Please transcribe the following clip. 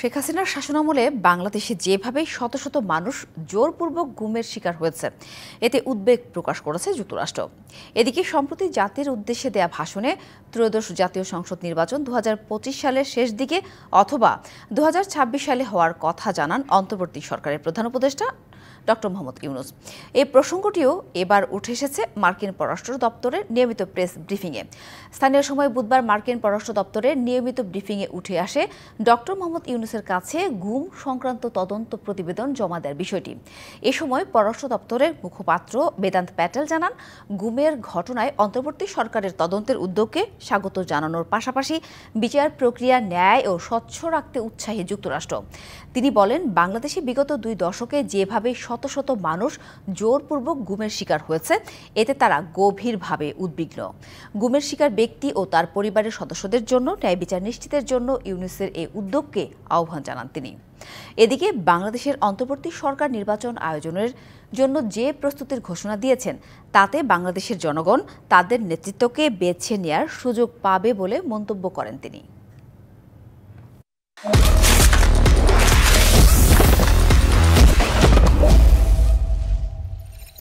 শেখ হাসিনার শাসনামলে বাংলাদেশে যেভাবে শত শত মানুষ জোরপূর্বক গুমের শিকার হয়েছে এতে উদ্বেগ প্রকাশ করেছে যুক্তরাষ্ট্র। এদিকে সম্প্রতি জাতির উদ্দেশ্যে দেয়া ভাষণে ত্রয়োদশ জাতীয় সংসদ নির্বাচন 2025 সালের শেষ দিকে অথবা 2026 সালে হওয়ার কথা জানান অন্তর্বর্তী সরকারের প্রধান উপদেষ্টা ডক্টর মোহাম্মদ ইউনূস। এই প্রসঙ্গটিও এবার উঠে এসেছে মার্কিন পররাষ্ট্র দপ্তরের নিয়মিত প্রেস ব্রিফিংয়ে। স্থানীয় সময় বুধবার মার্কিন পররাষ্ট্র দপ্তরের নিয়মিত ব্রিফিংয়ে উঠে আসে ডক্টর মোহাম্মদ ইউনূসের কাছে গুম সংক্রান্ত তদন্ত প্রতিবেদন জমা দেওয়ার বিষয়টি। এ সময় পররাষ্ট্র দপ্তরের মুখপাত্র বেদান্ত প্যাটেল জানান, গুমের ঘটনায় অন্তর্বর্তী সরকারের তদন্তের উদ্যোগকে স্বাগত জানানোর পাশাপাশি বিচার প্রক্রিয়া ন্যায় ও স্বচ্ছ রাখতে উৎসাহী যুক্তরাষ্ট্র। তিনি বলেন, বাংলাদেশে বিগত 2 দশকে যেভাবে শত শত মানুষ জোরপূর্বক গুমের শিকার হয়েছে এতে তারা গভীরভাবে উদ্বিগ্ন। গুমের শিকার ব্যক্তি ও তার পরিবারের সদস্যদের জন্য ন্যায় বিচার নিশ্চিতের জন্য ইউনূসের এই উদ্যোগকে আহ্বান জানান তিনি। এদিকে বাংলাদেশের অন্তর্বর্তী সরকার নির্বাচন আয়োজনের জন্য যে প্রস্তুতির ঘোষণা দিয়েছেন তাতে বাংলাদেশের জনগণ তাদের নেতৃত্বকে বেছে নেওয়ার সুযোগ পাবে বলে মন্তব্য করেন তিনি।